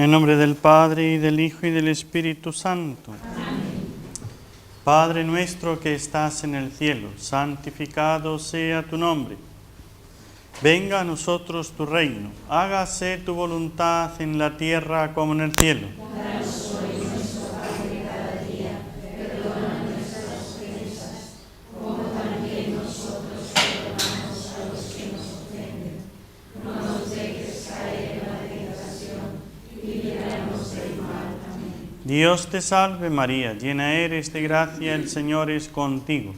En nombre del Padre, y del Hijo, y del Espíritu Santo. Amén. Padre nuestro que estás en el cielo, santificado sea tu nombre. Venga a nosotros tu reino. Hágase tu voluntad en la tierra como en el cielo. Danos hoy nuestro pan de cada día. Perdona nuestras ofensas, como también nosotros perdonamos a los que nos ofenden. No nos dejes caer en la tentación y líbranos del mal. Amén. Dios te salve María, llena eres de gracia, el Señor es contigo.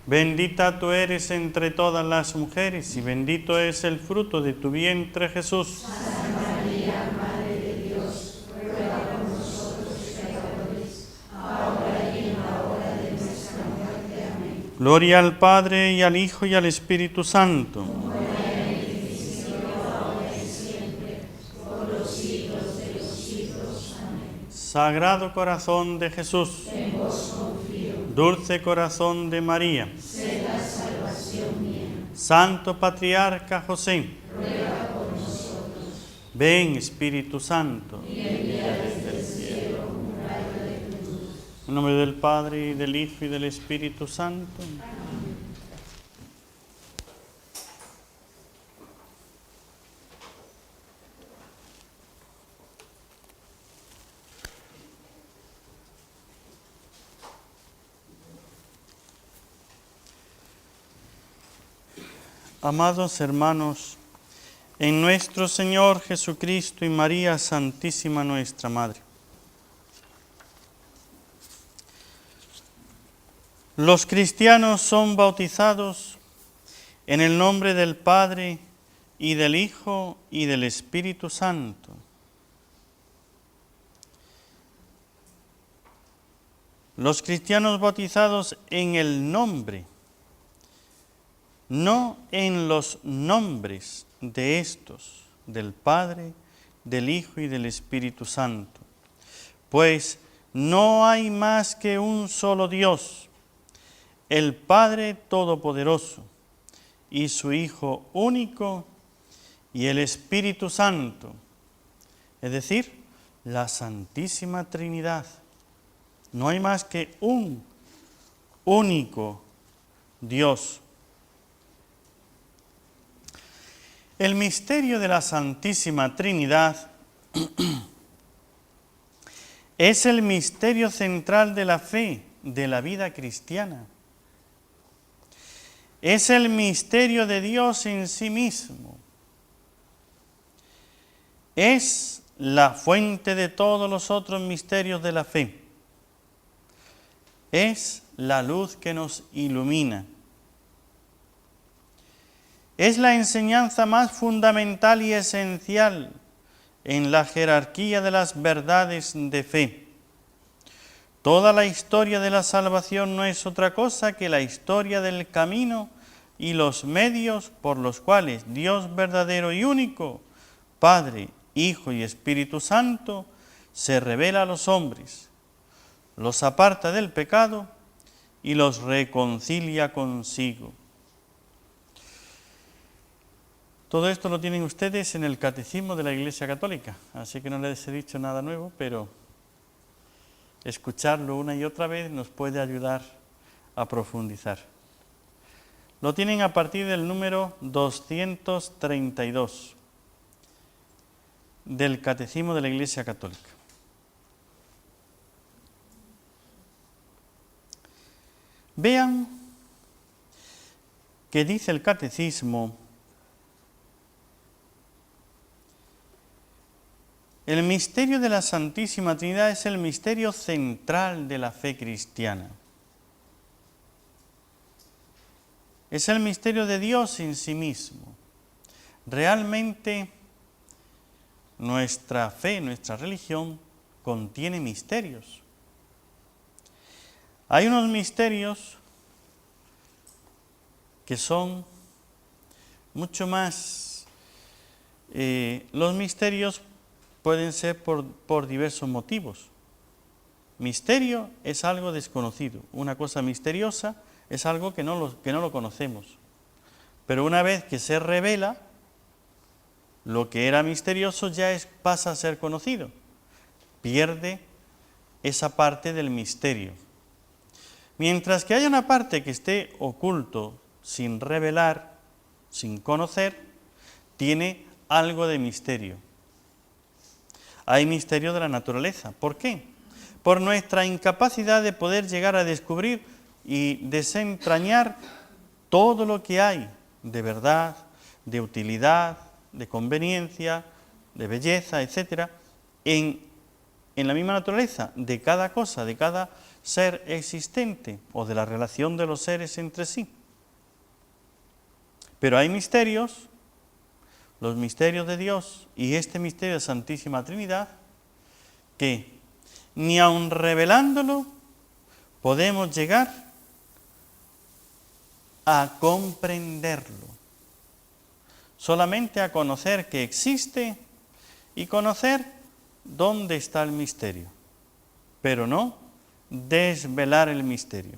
Bendita tú eres entre todas las mujeres y bendito es el fruto de tu vientre, Jesús. Santa María, Madre de Dios, ruega por nosotros pecadores, ahora y en la hora de nuestra muerte. Amén. Gloria al Padre, y al Hijo, y al Espíritu Santo. Como era en el principio, ahora y siempre, por los siglos de los siglos. Amén. Sagrado corazón de Jesús, En vos confío, dulce corazón de María, sé la salvación mía. Santo Patriarca José, Ruega por nosotros, ven Espíritu Santo. y envía desde el cielo un rayo de tu luz. En nombre del Padre, y del Hijo, y del Espíritu Santo. Amados hermanos, en nuestro Señor Jesucristo y María Santísima nuestra Madre, los cristianos son bautizados en el nombre del Padre, y del Hijo, y del Espíritu Santo. Los cristianos bautizados en el nombre, no en los nombres de estos, del Padre, del Hijo y del Espíritu Santo. Pues no hay más que un solo Dios, el Padre Todopoderoso, y su Hijo único, y el Espíritu Santo, es decir, la Santísima Trinidad. No hay más que un único Dios. El misterio de la Santísima Trinidad es el misterio central de la fe, de la vida cristiana. Es el misterio de Dios en sí mismo. Es la fuente de todos los otros misterios de la fe. Es la luz que nos ilumina. Es la enseñanza más fundamental y esencial en la jerarquía de las verdades de fe. Toda la historia de la salvación no es otra cosa que la historia del camino y los medios por los cuales Dios verdadero y único, Padre, Hijo y Espíritu Santo, se revela a los hombres, los aparta del pecado y los reconcilia consigo. Todo esto lo tienen ustedes en el Catecismo de la Iglesia Católica, así que no les he dicho nada nuevo, pero escucharlo una y otra vez nos puede ayudar a profundizar. Lo tienen a partir del número 232 del Catecismo de la Iglesia Católica. Vean que dice el Catecismo: el misterio de la Santísima Trinidad es el misterio central de la fe cristiana. Es el misterio de Dios en sí mismo. Realmente nuestra fe, nuestra religión, contiene misterios. Hay unos misterios que son mucho más... los misterios pueden ser por diversos motivos. Misterio es algo desconocido. Una cosa misteriosa es algo que no lo conocemos. Pero una vez que se revela, lo que era misterioso ya pasa a ser conocido. pierde esa parte del misterio. Mientras que haya una parte que esté oculto, sin revelar, sin conocer, tiene algo de misterio. Hay misterio de la naturaleza. ¿Por qué? Por nuestra incapacidad de poder llegar a descubrir y desentrañar todo lo que hay de verdad, de utilidad, de conveniencia, de belleza, etcétera, en la misma naturaleza de cada cosa, de cada ser existente o de la relación de los seres entre sí. Pero hay misterios, los misterios de Dios y este misterio de Santísima Trinidad, que ni aun revelándolo podemos llegar a comprenderlo, solamente a conocer que existe y conocer dónde está el misterio, pero no desvelar el misterio.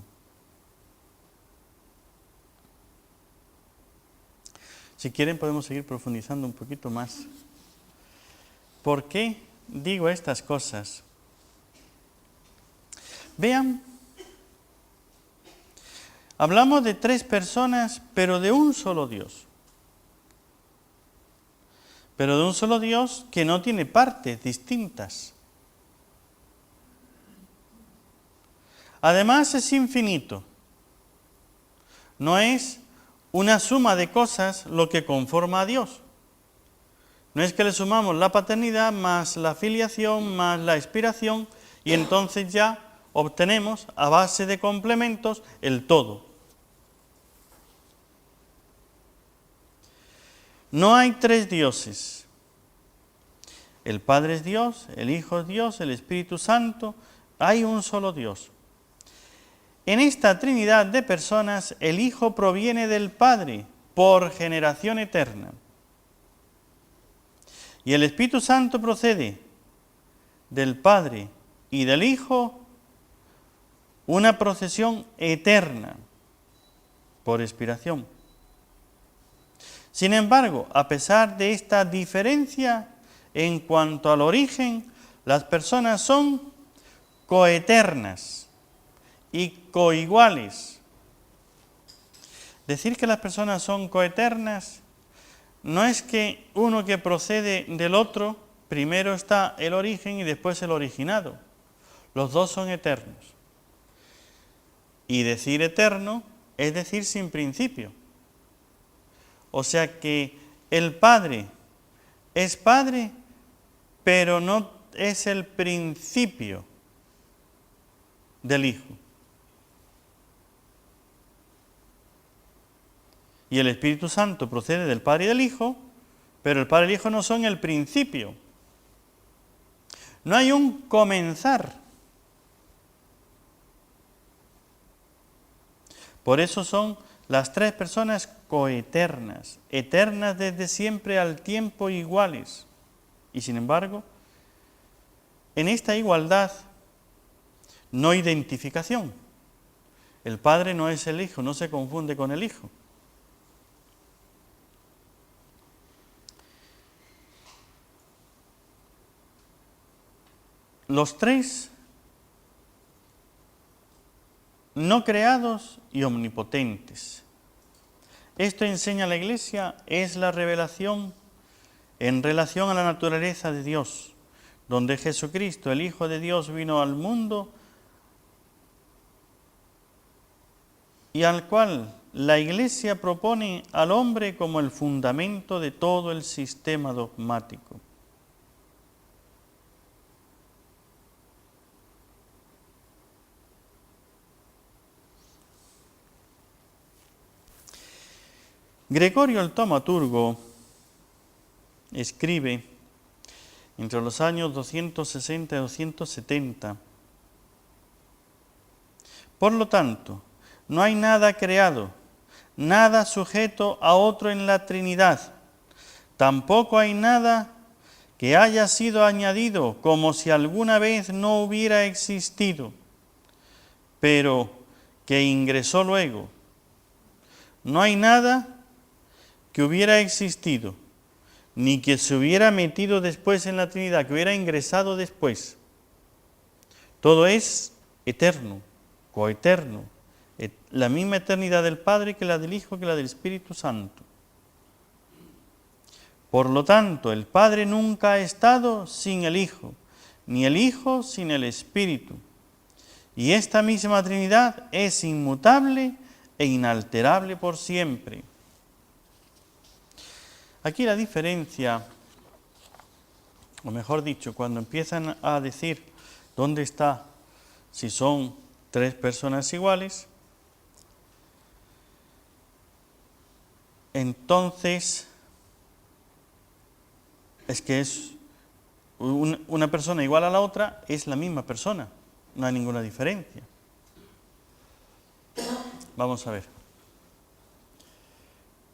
Si quieren podemos seguir profundizando un poquito más. ¿Por qué digo estas cosas? Vean, hablamos de 3 personas, pero de un solo Dios. Pero de un solo Dios que no tiene partes distintas. Además es infinito. No es una suma de cosas lo que conforma a Dios. No es que le sumamos la paternidad más la filiación más la expiración y entonces ya obtenemos a base de complementos el todo. No hay 3 dioses. El Padre es Dios, el Hijo es Dios, el Espíritu Santo. Hay un solo Dios. En esta Trinidad de personas, el Hijo proviene del Padre por generación eterna. Y el Espíritu Santo procede del Padre y del Hijo, una procesión eterna por expiración. Sin embargo, a pesar de esta diferencia en cuanto al origen, las personas son coeternas y coiguales. Decir que las personas son coeternas no es que uno que procede del otro, primero está el origen y después el originado. Los dos son eternos. Y decir eterno es decir sin principio. O sea que el Padre es Padre, pero no es el principio del Hijo. Y el Espíritu Santo procede del Padre y del Hijo, pero el Padre y el Hijo no son el principio. No hay un comenzar. Por eso son las 3 personas coeternas, eternas desde siempre al tiempo iguales. Y sin embargo, en esta igualdad no identificación. El Padre no es el Hijo, no se confunde con el Hijo. Los 3 no creados y omnipotentes. Esto enseña la Iglesia, es la revelación en relación a la naturaleza de Dios, donde Jesucristo, el Hijo de Dios, vino al mundo y al cual la Iglesia propone al hombre como el fundamento de todo el sistema dogmático. Gregorio el Taumaturgo escribe entre los años 260 y 270. Por lo tanto, no hay nada creado, nada sujeto a otro en la Trinidad. Tampoco hay nada que haya sido añadido como si alguna vez no hubiera existido, pero que ingresó luego. No hay nada que hubiera existido, ni que se hubiera metido después en la Trinidad, que hubiera ingresado después. Todo es eterno, coeterno, la misma eternidad del Padre que la del Hijo, que la del Espíritu Santo. Por lo tanto, el Padre nunca ha estado sin el Hijo, ni el Hijo sin el Espíritu. Y esta misma Trinidad es inmutable e inalterable por siempre. Aquí la diferencia, o mejor dicho, cuando empiezan a decir dónde está, si son tres personas iguales, entonces es que es una persona igual a la otra, es la misma persona, no hay ninguna diferencia. Vamos a ver.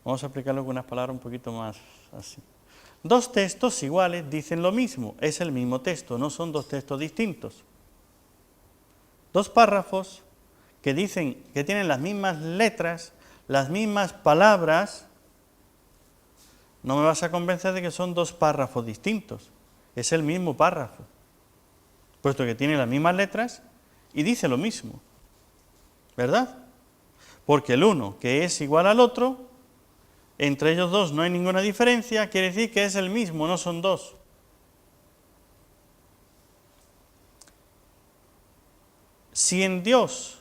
Vamos a aplicarlo con unas palabras un poquito más así. Dos textos iguales dicen lo mismo, es el mismo texto, no son dos textos distintos. Dos párrafos que dicen que tienen las mismas letras, las mismas palabras, no me vas a convencer de que son dos párrafos distintos. Es el mismo párrafo, puesto que tiene las mismas letras y dice lo mismo, ¿verdad? Porque el uno, que es igual al otro, entre ellos dos no hay ninguna diferencia, quiere decir que es el mismo, no son dos. Si en Dios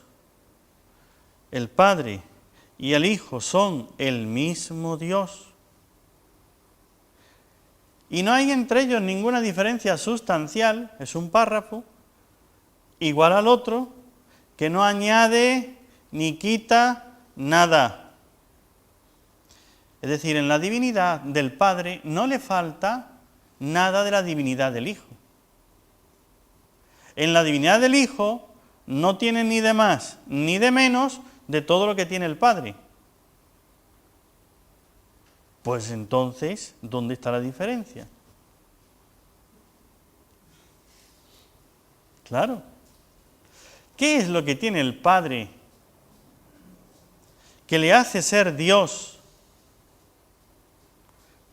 el Padre y el Hijo son el mismo Dios, y no hay entre ellos ninguna diferencia sustancial, es un párrafo, igual al otro, que no añade ni quita nada. Es decir, en la divinidad del Padre no le falta nada de la divinidad del Hijo. En la divinidad del Hijo no tiene ni de más ni de menos de todo lo que tiene el Padre. Pues entonces, ¿dónde está la diferencia? Claro. ¿Qué es lo que tiene el Padre que le hace ser Dios?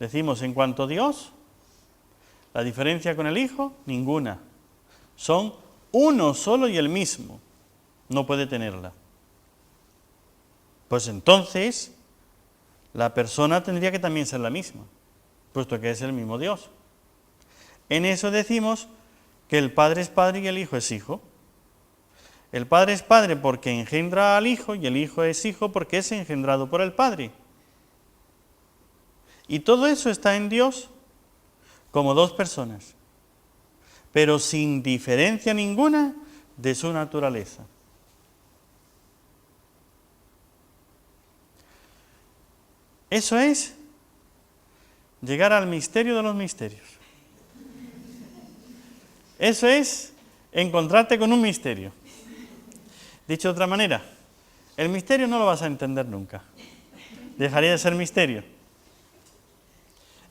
Decimos, en cuanto a Dios, la diferencia con el Hijo, ninguna. Son uno solo y el mismo. No puede tenerla. Pues entonces, la persona tendría que también ser la misma, puesto que es el mismo Dios. En eso decimos que el Padre es Padre y el Hijo es Hijo. El Padre es Padre porque engendra al Hijo y el Hijo es Hijo porque es engendrado por el Padre. Y todo eso está en Dios como dos personas, pero sin diferencia ninguna de su naturaleza. Eso es llegar al misterio de los misterios. Eso es encontrarte con un misterio. Dicho de otra manera, el misterio no lo vas a entender nunca. Dejaría de ser misterio.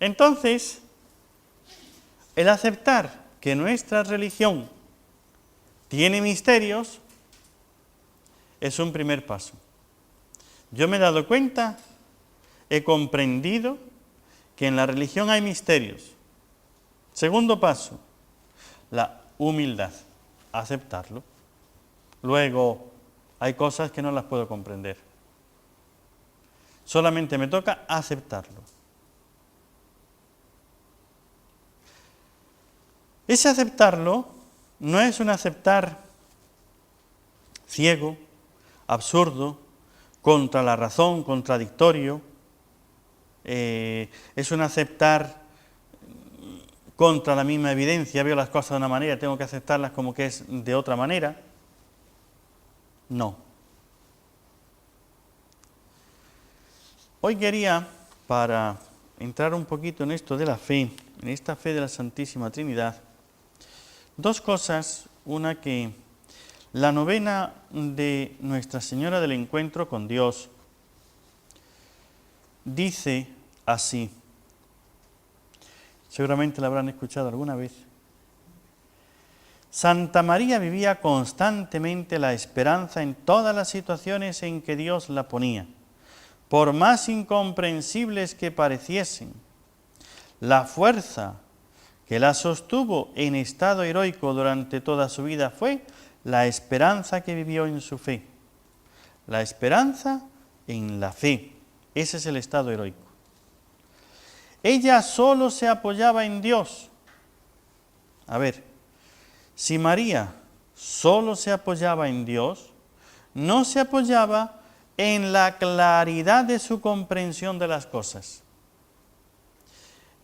Entonces, el aceptar que nuestra religión tiene misterios es un primer paso. Yo me he dado cuenta, he comprendido que en la religión hay misterios. Segundo paso, la humildad, aceptarlo. Luego, hay cosas que no las puedo comprender. Solamente me toca aceptarlo. Ese aceptarlo no es un aceptar ciego, absurdo, contra la razón, contradictorio. Es un aceptar contra la misma evidencia. Veo las cosas de una manera, tengo que aceptarlas como que es de otra manera. No. Hoy quería, para entrar un poquito en esto de la fe, en esta fe de la Santísima Trinidad, dos cosas. Una, que la novena de Nuestra Señora del Encuentro con Dios dice así, seguramente la habrán escuchado alguna vez: Santa María vivía constantemente la esperanza en todas las situaciones en que Dios la ponía, por más incomprensibles que pareciesen. La fuerza que la sostuvo en estado heroico durante toda su vida fue la esperanza que vivió en su fe. La esperanza en la fe. Ese es el estado heroico. Ella solo se apoyaba en Dios. A ver, si María solo se apoyaba en Dios, no se apoyaba en la claridad de su comprensión de las cosas.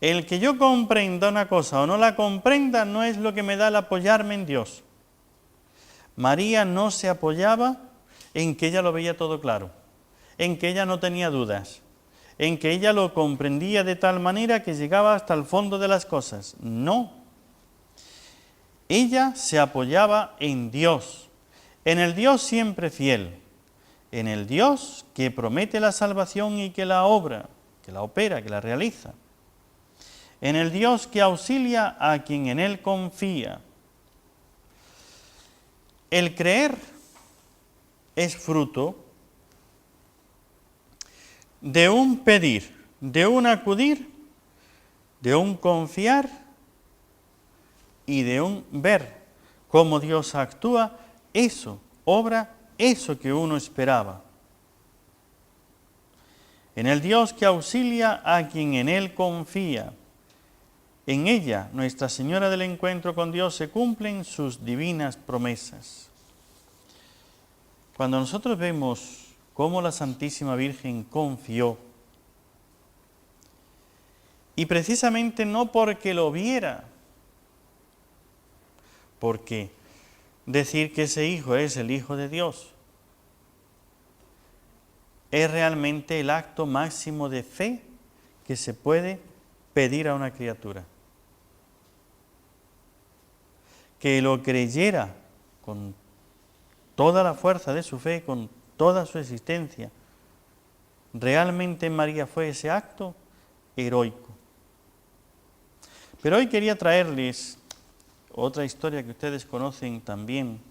El que yo comprenda una cosa o no la comprenda no es lo que me da el apoyarme en Dios. María no se apoyaba en que ella lo veía todo claro, en que ella no tenía dudas, en que ella lo comprendía de tal manera que llegaba hasta el fondo de las cosas. No. Ella se apoyaba en Dios, en el Dios siempre fiel, en el Dios que promete la salvación y que la obra, que la opera, que la realiza, en el Dios que auxilia a quien en Él confía. El creer es fruto de un pedir, de un acudir, de un confiar y de un ver cómo Dios actúa, eso, obra eso que uno esperaba. En el Dios que auxilia a quien en Él confía. En ella, Nuestra Señora del Encuentro con Dios, se cumplen sus divinas promesas. Cuando nosotros vemos cómo la Santísima Virgen confió, y precisamente no porque lo viera, porque decir que ese hijo es el Hijo de Dios es realmente el acto máximo de fe que se puede pedir a una criatura. Que lo creyera con toda la fuerza de su fe, con toda su existencia. Realmente en María fue ese acto heroico. Pero hoy quería traerles otra historia que ustedes conocen también.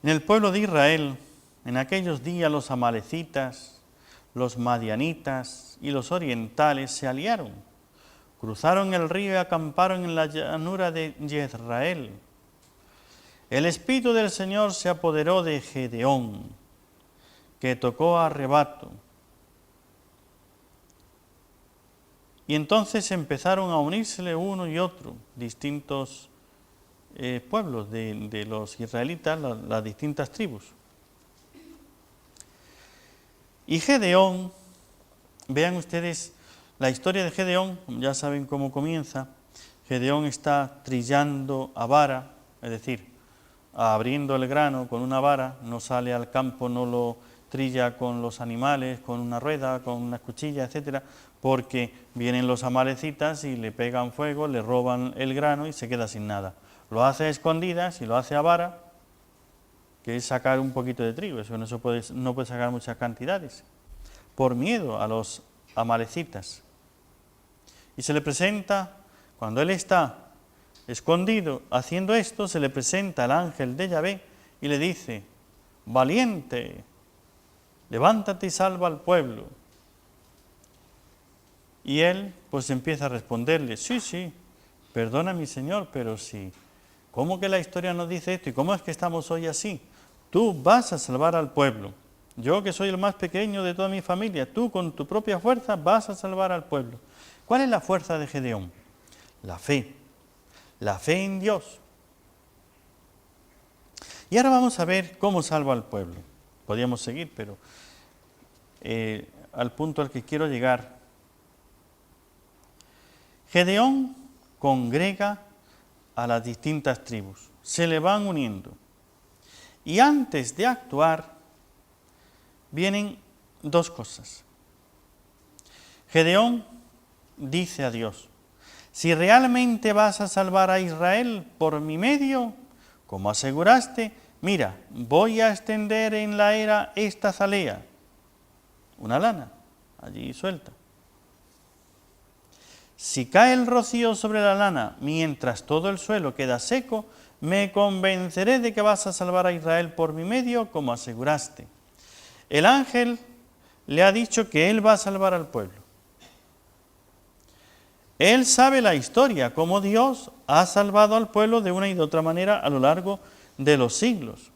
En el pueblo de Israel, en aquellos días los amalecitas, los madianitas y los orientales se aliaron. Cruzaron el río y acamparon en la llanura de Jezreel. El Espíritu del Señor se apoderó de Gedeón, que tocó a rebato. Y entonces empezaron a unírsele uno y otro, distintos pueblos de los israelitas, las distintas tribus. Y Gedeón, vean ustedes la historia de Gedeón, ya saben cómo comienza. Gedeón está trillando a vara, es decir, abriendo el grano con una vara, no sale al campo, no lo trilla con los animales, con una rueda, con una cuchilla, etcétera, porque vienen los amalecitas y le pegan fuego, le roban el grano y se queda sin nada. Lo hace a escondidas y lo hace a vara, que es sacar un poquito de trigo, eso no puede sacar muchas cantidades, por miedo a los amalecitas. Y se le presenta, cuando él está escondido haciendo esto, se le presenta el ángel de Yahvé y le dice: valiente, levántate y salva al pueblo. Y él pues empieza a responderle: sí, perdona mi Señor, pero sí, ¿cómo que la historia nos dice esto? ¿Y cómo es que estamos hoy así? Tú vas a salvar al pueblo. Yo, que soy el más pequeño de toda mi familia, tú con tu propia fuerza vas a salvar al pueblo. ¿Cuál es la fuerza de Gedeón? La fe en Dios. Y ahora vamos a ver cómo salva al pueblo. Podríamos seguir, pero al punto al que quiero llegar. Gedeón congrega a las distintas tribus, se le van uniendo. Y antes de actuar, vienen dos cosas. Gedeón dice a Dios: si realmente vas a salvar a Israel por mi medio, como aseguraste, mira, voy a extender en la era esta zalea, una lana, allí suelta. Si cae el rocío sobre la lana mientras todo el suelo queda seco, me convenceré de que vas a salvar a Israel por mi medio, como aseguraste. El ángel le ha dicho que él va a salvar al pueblo. Él sabe la historia, cómo Dios ha salvado al pueblo de una y de otra manera a lo largo de los siglos.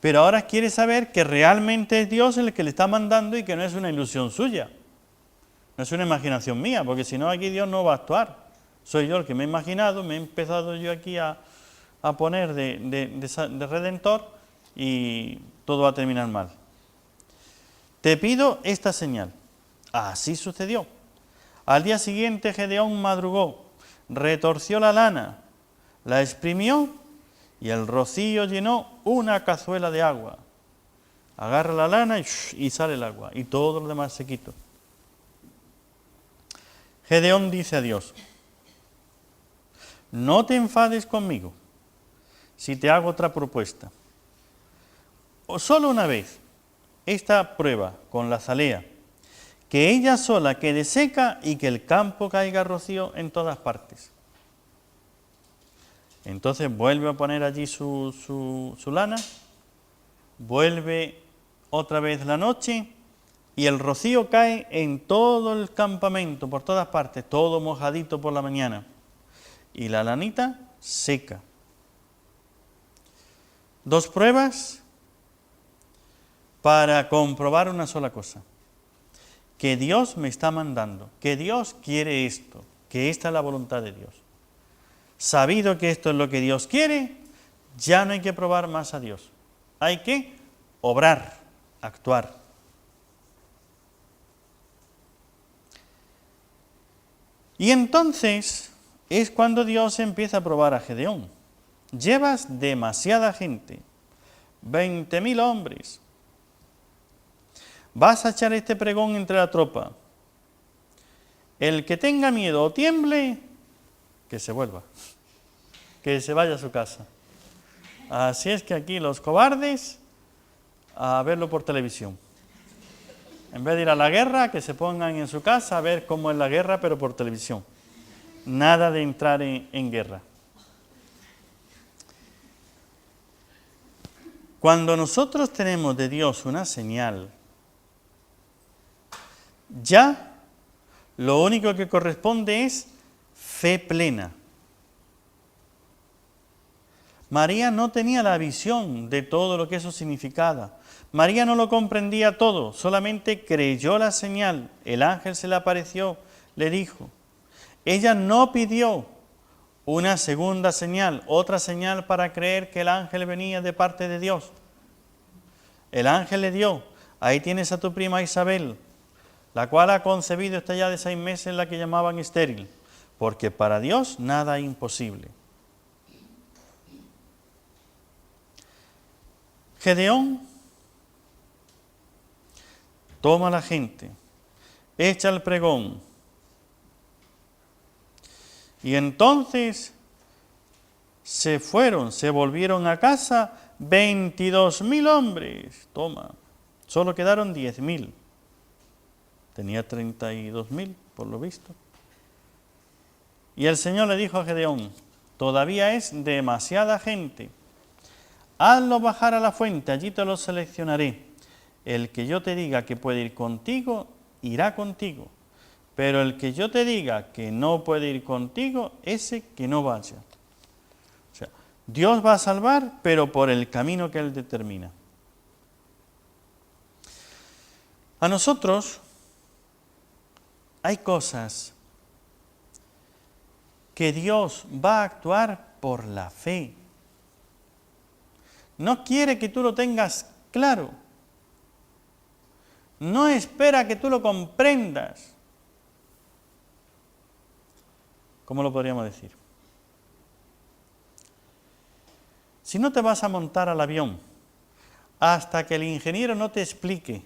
Pero ahora quiere saber que realmente es Dios el que le está mandando y que no es una ilusión suya. No es una imaginación mía, porque si no aquí Dios no va a actuar. Soy yo el que me he imaginado, me he empezado yo aquí a poner de redentor y todo va a terminar mal. Te pido esta señal. Así sucedió. Al día siguiente Gedeón madrugó, retorció la lana, la exprimió y el rocío llenó una cazuela de agua. Agarra la lana y sale el agua y todo lo demás se quitó. Gedeón dice a Dios: no te enfades conmigo si te hago otra propuesta. O solo una vez esta prueba con la azalea, que ella sola quede seca y que el campo caiga rocío en todas partes. Entonces vuelve a poner allí su lana, vuelve otra vez la noche y el rocío cae en todo el campamento, por todas partes, todo mojadito por la mañana. Y la lanita seca. 2 pruebas para comprobar una sola cosa: que Dios me está mandando, que Dios quiere esto, que esta es la voluntad de Dios. Sabido que esto es lo que Dios quiere, ya no hay que probar más a Dios. Hay que obrar, actuar. Y entonces es cuando Dios empieza a probar a Gedeón. Llevas demasiada gente, 20.000 hombres. Vas a echar este pregón entre la tropa. El que tenga miedo o tiemble, que se vuelva, que se vaya a su casa. Así es que aquí los cobardes, a verlo por televisión. En vez de ir a la guerra, que se pongan en su casa a ver cómo es la guerra, pero por televisión. Nada de entrar en guerra. Cuando nosotros tenemos de Dios una señal, ya lo único que corresponde es fe plena. María no tenía la visión de todo lo que eso significaba. María no lo comprendía todo, solamente creyó la señal. El ángel se le apareció, le dijo. Ella no pidió una segunda señal, otra señal para creer que el ángel venía de parte de Dios. El ángel le dio: ahí tienes a tu prima Isabel, la cual ha concebido, está ya de 6 meses, la que llamaban estéril, porque para Dios nada es imposible. Gedeón toma a la gente, echa el pregón, y entonces se volvieron a casa 22.000 hombres. Toma, solo quedaron 10.000. Tenía 32.000, por lo visto. Y el Señor le dijo a Gedeón: todavía es demasiada gente. Hazlo bajar a la fuente, allí te lo seleccionaré. El que yo te diga que puede ir contigo, irá contigo. Pero el que yo te diga que no puede ir contigo, ese que no vaya. O sea, Dios va a salvar, pero por el camino que Él determina. A nosotros hay cosas que Dios va a actuar por la fe. No quiere que tú lo tengas claro. No espera que tú lo comprendas. ¿Cómo lo podríamos decir? Si no te vas a montar al avión hasta que el ingeniero no te explique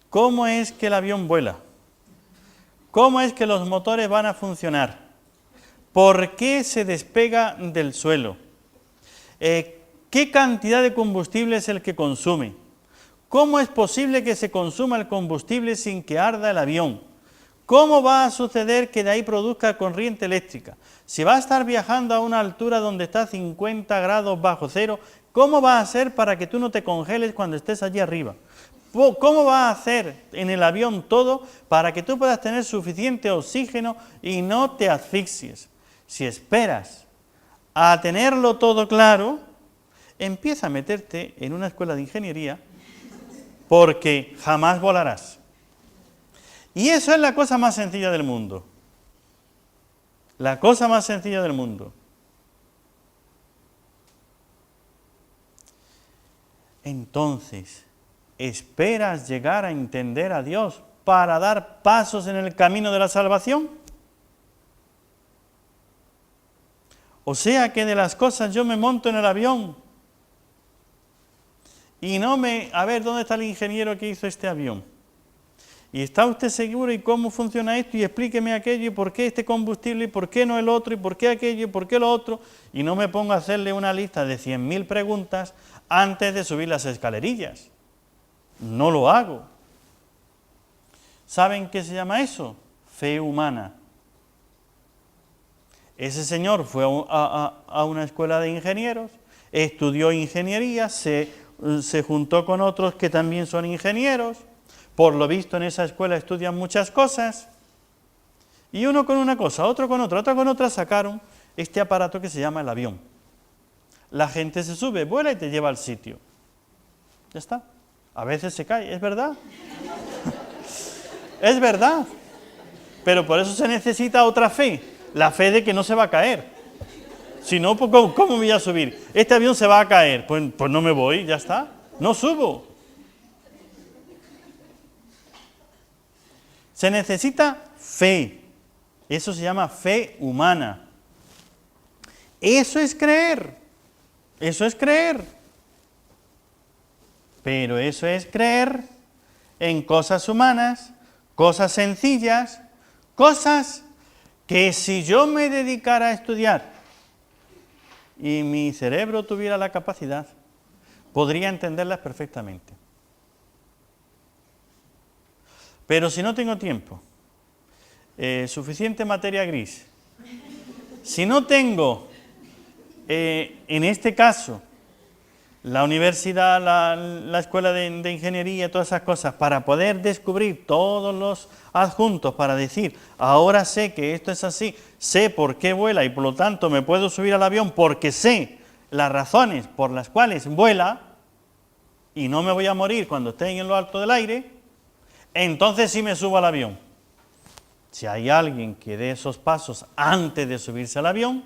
cómo es que el avión vuela, cómo es que los motores van a funcionar, por qué se despega del suelo, qué cantidad de combustible es el que consume, cómo es posible que se consuma el combustible sin que arda el avión, cómo va a suceder que de ahí produzca corriente eléctrica, si va a estar viajando a una altura donde está 50 grados bajo cero, ¿cómo va a ser para que tú no te congeles cuando estés allí arriba? ¿Cómo va a hacer en el avión todo para que tú puedas tener suficiente oxígeno y no te asfixies? Si esperas a tenerlo todo claro, empieza a meterte en una escuela de ingeniería porque jamás volarás. Y eso es la cosa más sencilla del mundo. La cosa más sencilla del mundo. Entonces, ¿esperas llegar a entender a Dios para dar pasos en el camino de la salvación? O sea que de las cosas yo me monto en el avión y a ver, ¿dónde está el ingeniero que hizo este avión? ¿Y está usted seguro y cómo funciona esto? Y explíqueme aquello, y por qué este combustible, y por qué no el otro, y por qué aquello, y por qué lo otro. Y no me pongo a hacerle una lista de 100.000 preguntas antes de subir las escalerillas. No lo hago. ¿Saben qué se llama eso? Fe humana. Ese señor fue a una escuela de ingenieros, estudió ingeniería, se juntó con otros que también son ingenieros. Por lo visto en esa escuela estudian muchas cosas, y uno con una cosa, otro con otra, otro con otra, sacaron este aparato que se llama el avión. La gente se sube, vuela y te lleva al sitio. Ya está. A veces se cae, es verdad. Es verdad. Pero por eso se necesita otra fe, la fe de que no se va a caer. Si no, pues, ¿cómo me voy a subir? Este avión se va a caer, pues no me voy, ya está. No subo. Se necesita fe. Eso se llama fe humana. Eso es creer. Eso es creer. Pero eso es creer en cosas humanas, cosas sencillas, cosas que si yo me dedicara a estudiar y mi cerebro tuviera la capacidad, podría entenderlas perfectamente. Pero si no tengo tiempo, suficiente materia gris, si no tengo, en este caso, la universidad, la escuela de ingeniería, todas esas cosas, para poder descubrir todos los adjuntos, para decir, ahora sé que esto es así, sé por qué vuela y por lo tanto me puedo subir al avión porque sé las razones por las cuales vuela y no me voy a morir cuando esté en lo alto del aire, entonces sí me subo al avión. Si hay alguien que dé esos pasos antes de subirse al avión,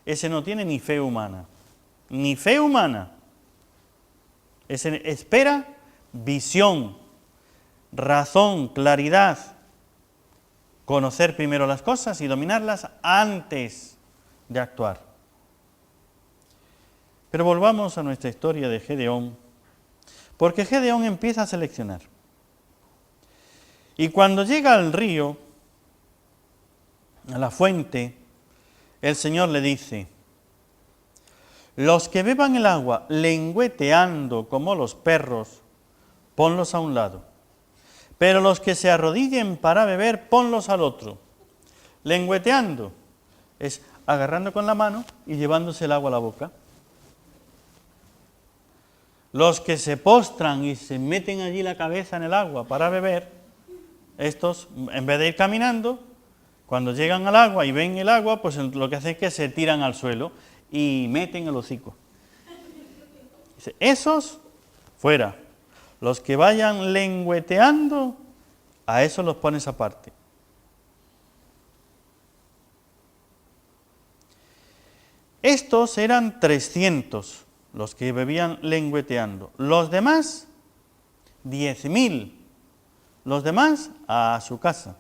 ese no tiene ni fe humana. Ni fe humana. Ese espera visión, razón, claridad. Conocer primero las cosas y dominarlas antes de actuar. Pero volvamos a nuestra historia de Gedeón, porque Gedeón empieza a seleccionar. Y cuando llega al río, a la fuente, el Señor le dice, los que beban el agua lengüeteando como los perros, ponlos a un lado. Pero los que se arrodillen para beber, ponlos al otro. Lengüeteando es agarrando con la mano y llevándose el agua a la boca. Los que se postran y se meten allí la cabeza en el agua para beber, estos, en vez de ir caminando, cuando llegan al agua y ven el agua, pues lo que hacen es que se tiran al suelo y meten el hocico. Dice, esos, fuera. Los que vayan lengüeteando, a esos los pones aparte. Estos eran 300, los que bebían lengüeteando. Los demás, 10.000. Los demás, a su casa.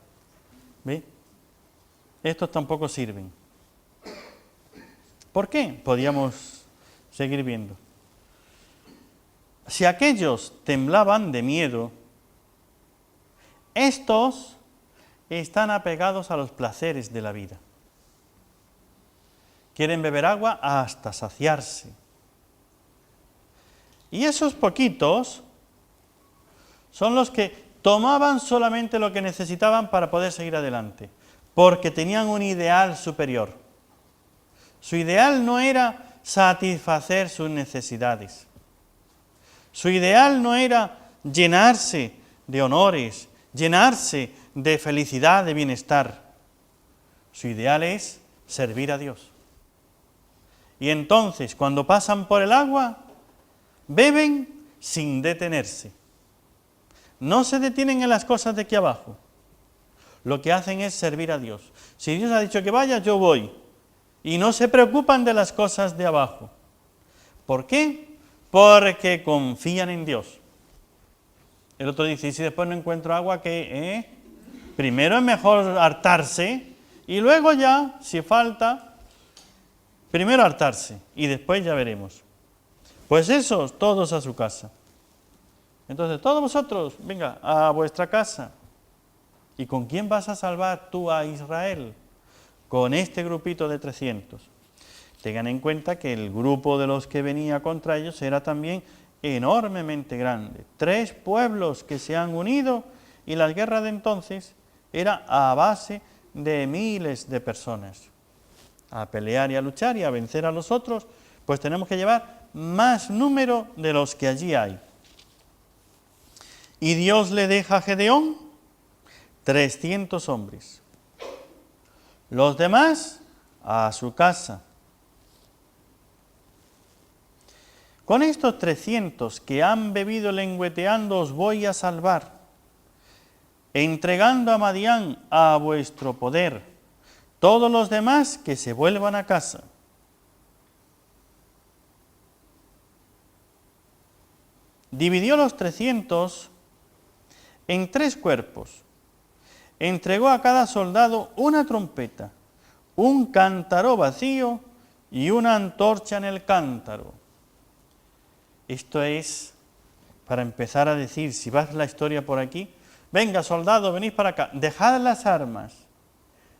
¿Ve? Estos tampoco sirven. ¿Por qué? Podíamos seguir viendo. Si aquellos temblaban de miedo, estos están apegados a los placeres de la vida. Quieren beber agua hasta saciarse. Y esos poquitos son los que tomaban solamente lo que necesitaban para poder seguir adelante, porque tenían un ideal superior. Su ideal no era satisfacer sus necesidades. Su ideal no era llenarse de honores, llenarse de felicidad, de bienestar. Su ideal es servir a Dios. Y entonces, cuando pasan por el agua, beben sin detenerse. No se detienen en las cosas de aquí abajo. Lo que hacen es servir a Dios. Si Dios ha dicho que vaya, yo voy. Y no se preocupan de las cosas de abajo. ¿Por qué? Porque confían en Dios. El otro dice, y si después no encuentro agua, ¿qué? Primero es mejor hartarse y luego ya, si falta, primero hartarse y después ya veremos. Pues eso, todos a su casa. Entonces, todos vosotros, venga, a vuestra casa. ¿Y con quién vas a salvar tú a Israel? Con este grupito de 300. Tengan en cuenta que el grupo de los que venía contra ellos era también enormemente grande. 3 pueblos que se han unido y la guerra de entonces era a base de miles de personas. A pelear y a luchar y a vencer a los otros, pues tenemos que llevar más número de los que allí hay. Y Dios le deja a Gedeón 300 hombres. Los demás a su casa. Con estos 300 que han bebido lengüeteando os voy a salvar, entregando a Madián a vuestro poder. Todos los demás que se vuelvan a casa. Dividió los 300 en 3 cuerpos. Entregó a cada soldado una trompeta, un cántaro vacío y una antorcha en el cántaro. Esto es para empezar a decir, si vas la historia por aquí, venga soldado, venid para acá, dejad las armas.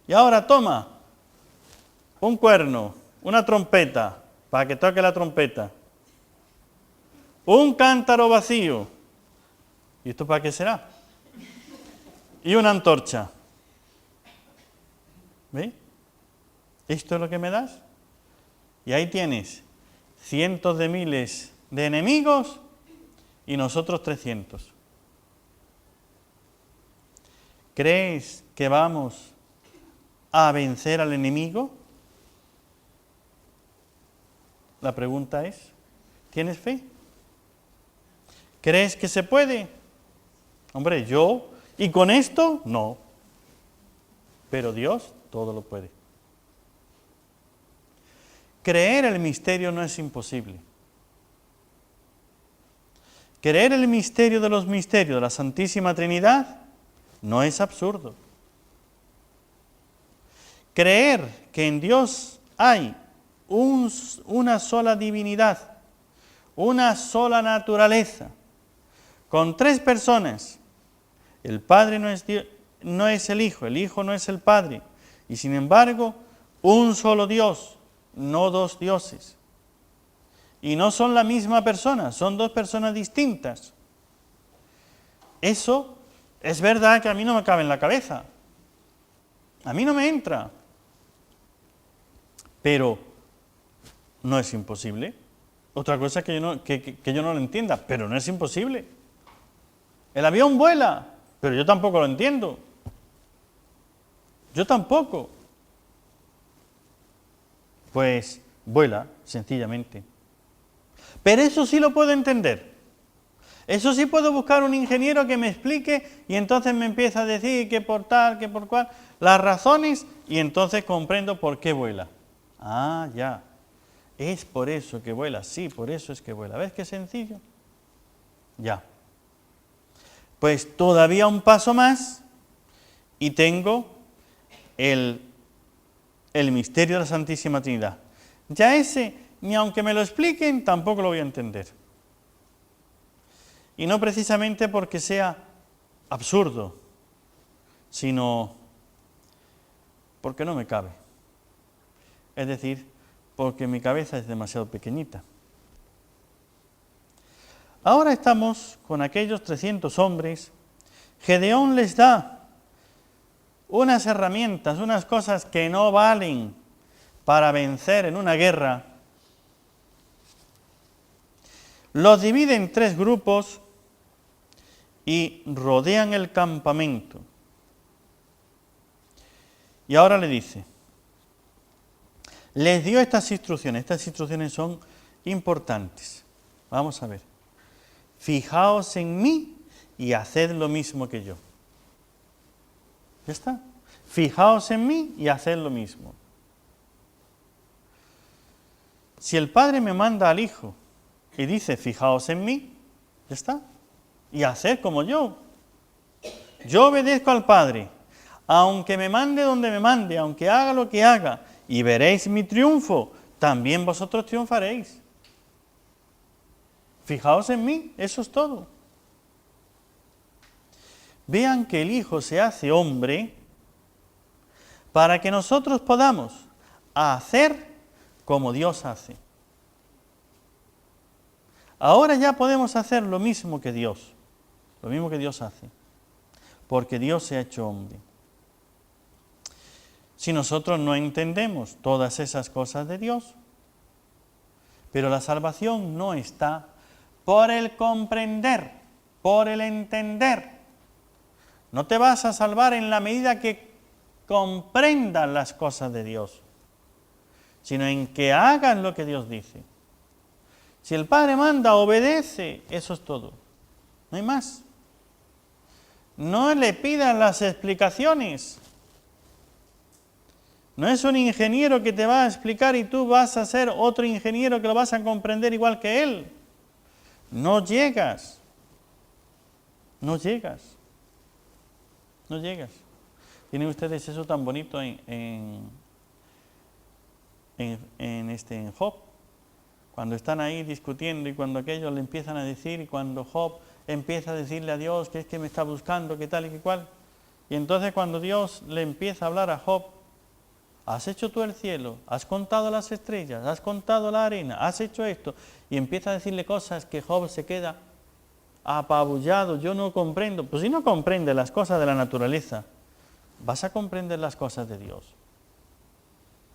Y ahora toma un cuerno, una trompeta, para que toque la trompeta. Un cántaro vacío. ¿Y esto para qué será? Y una antorcha. ¿Veis? ¿Esto es lo que me das? Y ahí tienes cientos de miles de enemigos y nosotros 300. ¿Crees que vamos a vencer al enemigo? La pregunta es, ¿tienes fe? ¿Crees que se puede? Hombre, yo, y con esto, no. Pero Dios todo lo puede. Creer el misterio no es imposible. Creer el misterio de los misterios de la Santísima Trinidad no es absurdo. Creer que en Dios hay una sola divinidad, una sola naturaleza, con 3 personas. El Padre no es el Hijo no es el Padre, y sin embargo, un solo Dios, no 2 dioses. Y no son la misma persona, son 2 personas distintas. Eso es verdad que a mí no me cabe en la cabeza. A mí no me entra. Pero no es imposible. Otra cosa que yo no lo entienda, pero no es imposible. El avión vuela, pero yo tampoco lo entiendo. Yo tampoco. Pues vuela, sencillamente. Pero eso sí lo puedo entender. Eso sí puedo buscar un ingeniero que me explique y entonces me empieza a decir que por tal, que por cual, las razones y entonces comprendo por qué vuela. Ah, ya. Es por eso que vuela, sí, por eso es que vuela. ¿Ves qué sencillo? Ya. Pues todavía un paso más y tengo el misterio de la Santísima Trinidad. Ya ese, ni aunque me lo expliquen, tampoco lo voy a entender. Y no precisamente porque sea absurdo, sino porque no me cabe. Es decir, porque mi cabeza es demasiado pequeñita. Ahora estamos con aquellos 300 hombres. Gedeón les da unas herramientas, unas cosas que no valen para vencer en una guerra. Los divide en 3 grupos y rodean el campamento. Y ahora le dice, les dio estas instrucciones son importantes. Vamos a ver. Fijaos en mí y haced lo mismo que yo. Ya está. Fijaos en mí y haced lo mismo. Si el Padre me manda al Hijo y dice, fijaos en mí, ya está. Y haced como yo. Yo obedezco al Padre, aunque me mande donde me mande, aunque haga lo que haga, y veréis mi triunfo, también vosotros triunfaréis. Fijaos en mí, eso es todo. Vean que el Hijo se hace hombre para que nosotros podamos hacer como Dios hace. Ahora ya podemos hacer lo mismo que Dios hace, porque Dios se ha hecho hombre. Si nosotros no entendemos todas esas cosas de Dios, pero la salvación no está por el comprender, por el entender. No te vas a salvar en la medida que comprendas las cosas de Dios, sino en que hagas lo que Dios dice. Si el Padre manda, obedece, eso es todo. No hay más. No le pidan las explicaciones. No es un ingeniero que te va a explicar y tú vas a ser otro ingeniero que lo vas a comprender igual que él. No llegas. No llegas. No llegas. Tienen ustedes eso tan bonito en Job. Cuando están ahí discutiendo y cuando aquellos le empiezan a decir y cuando Job empieza a decirle a Dios que es que me está buscando, que tal y que cual. Y entonces cuando Dios le empieza a hablar a Job, has hecho tú el cielo, has contado las estrellas, has contado la arena, has hecho esto. Y empieza a decirle cosas que Job se queda apabullado, yo no comprendo. Pues si no comprendes las cosas de la naturaleza, vas a comprender las cosas de Dios.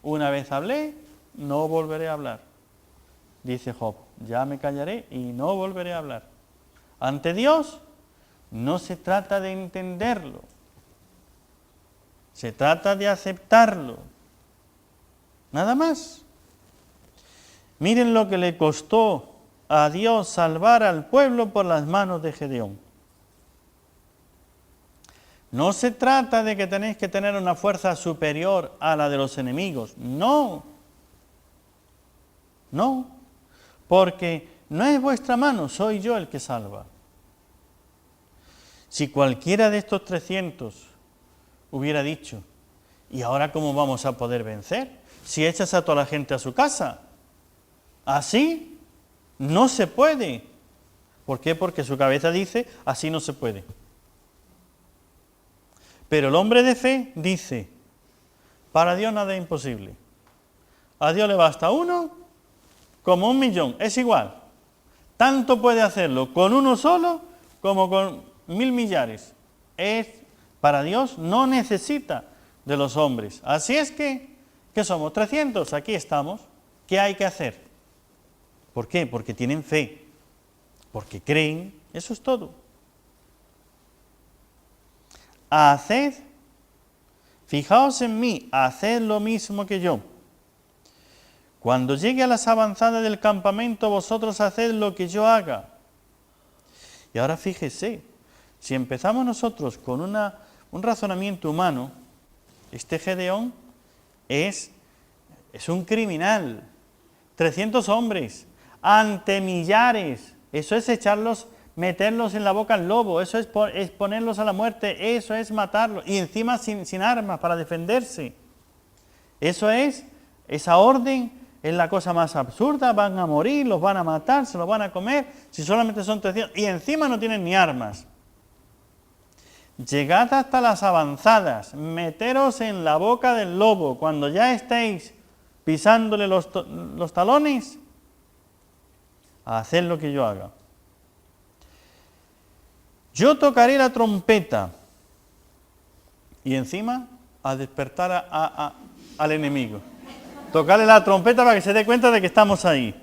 Una vez hablé, no volveré a hablar. Dice Job, ya me callaré y no volveré a hablar. Ante Dios no se trata de entenderlo, se trata de aceptarlo. Nada más. Miren lo que le costó a Dios salvar al pueblo por las manos de Gedeón. No se trata de que tenéis que tener una fuerza superior a la de los enemigos. No. No. Porque no es vuestra mano, soy yo el que salva. Si cualquiera de estos 300 hubiera dicho, ¿y ahora cómo vamos a poder vencer? Si echas a toda la gente a su casa. Así no se puede. ¿Por qué? Porque su cabeza dice, así no se puede. Pero el hombre de fe dice, para Dios nada es imposible. A Dios le basta uno como 1.000.000, es igual. Tanto puede hacerlo con uno solo como con 1.000 millares. Para Dios no necesita de los hombres. Así es que, ¿qué somos? 300, aquí estamos. ¿Qué hay que hacer? ¿Por qué? Porque tienen fe, porque creen, eso es todo. Haced, fijaos en mí, haced lo mismo que yo. Cuando llegue a las avanzadas del campamento, vosotros haced lo que yo haga. Y ahora fíjese, si empezamos nosotros con un razonamiento humano, este Gedeón es un criminal. 300 hombres, ante millares, eso es meterlos en la boca al lobo, eso es ponerlos a la muerte, eso es matarlos, y encima sin armas para defenderse. Esa orden es la cosa más absurda, van a morir, los van a matar, se los van a comer, si solamente son 300, y encima no tienen ni armas. Llegad hasta las avanzadas, meteros en la boca del lobo, cuando ya estéis pisándole los talones, a hacer lo que yo haga. Yo tocaré la trompeta y encima a despertar al enemigo. Tocarle la trompeta para que se dé cuenta de que estamos ahí.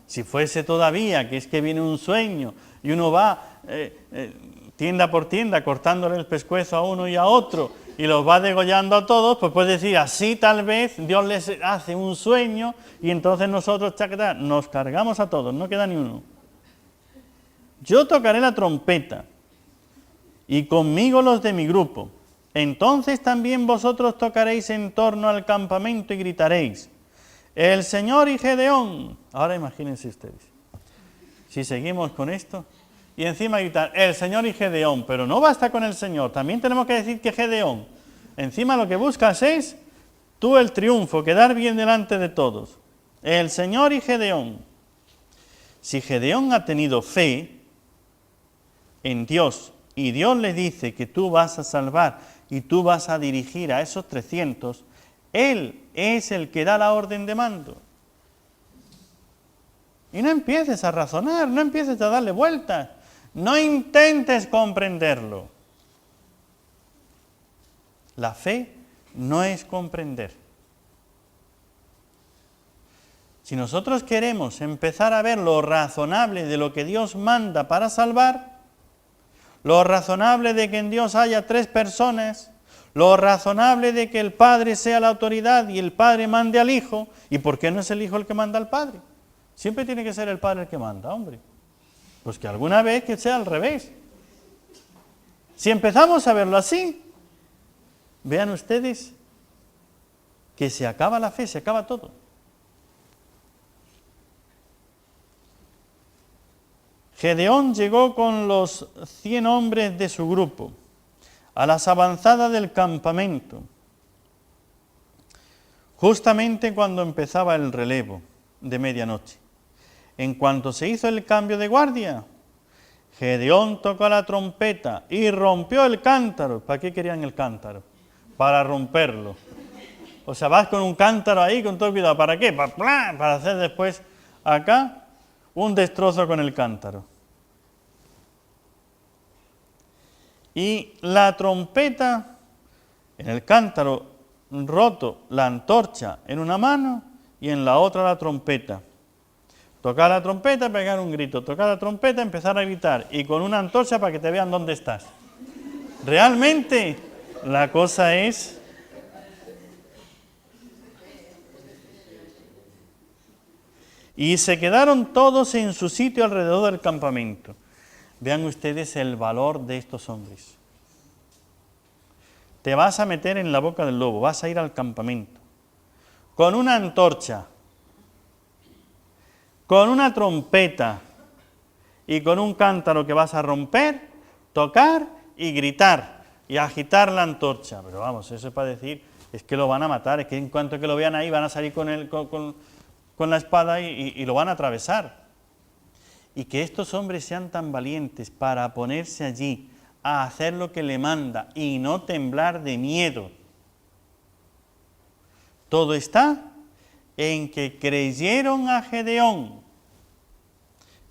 Si fuese todavía, que es que viene un sueño y uno va tienda por tienda, cortándole el pescuezo a uno y a otro, y los va degollando a todos, pues puedes decir, así tal vez Dios les hace un sueño, y entonces nosotros nos cargamos a todos, no queda ni uno. Yo tocaré la trompeta, y conmigo los de mi grupo. Entonces también vosotros tocaréis en torno al campamento y gritaréis, el Señor y Gedeón. Ahora imagínense ustedes, si seguimos con esto, y encima gritar, el Señor y Gedeón, pero no basta con el Señor, también tenemos que decir que Gedeón. Encima lo que buscas es tú el triunfo, quedar bien delante de todos. El Señor y Gedeón. Si Gedeón ha tenido fe en Dios, y Dios le dice que tú vas a salvar y tú vas a dirigir a esos 300, Él es el que da la orden de mando. Y no empieces a razonar, no empieces a darle vueltas, no intentes comprenderlo. La fe no es comprender. Si nosotros queremos empezar a ver lo razonable de lo que Dios manda para salvar, lo razonable de que en Dios haya 3 personas, lo razonable de que el Padre sea la autoridad y el Padre mande al Hijo, ¿y por qué no es el Hijo el que manda al Padre? Siempre tiene que ser el Padre el que manda, hombre. Pues que alguna vez que sea al revés. Si empezamos a verlo así, vean ustedes que se acaba la fe, se acaba todo. Gedeón llegó con los 100 hombres de su grupo a las avanzadas del campamento, justamente cuando empezaba el relevo de medianoche. En cuanto se hizo el cambio de guardia, Gedeón tocó la trompeta y rompió el cántaro. ¿Para qué querían el cántaro? Para romperlo. O sea, vas con un cántaro ahí con todo cuidado. ¿Para qué? Para hacer después acá un destrozo con el cántaro. Y la trompeta, en el cántaro roto, la antorcha en una mano y en la otra la trompeta. Tocar la trompeta, pegar un grito. Tocar la trompeta, empezar a gritar. Y con una antorcha para que te vean dónde estás. Realmente, la cosa es... Y se quedaron todos en su sitio alrededor del campamento. Vean ustedes el valor de estos hombres. Te vas a meter en la boca del lobo, vas a ir al campamento. Con una antorcha, con una trompeta y con un cántaro que vas a romper, tocar y gritar y agitar la antorcha. Pero vamos, eso es para decir, es que lo van a matar, es que en cuanto que lo vean ahí van a salir con la espada y lo van a atravesar. Y que estos hombres sean tan valientes para ponerse allí a hacer lo que le manda y no temblar de miedo. Todo está en que creyeron a Gedeón.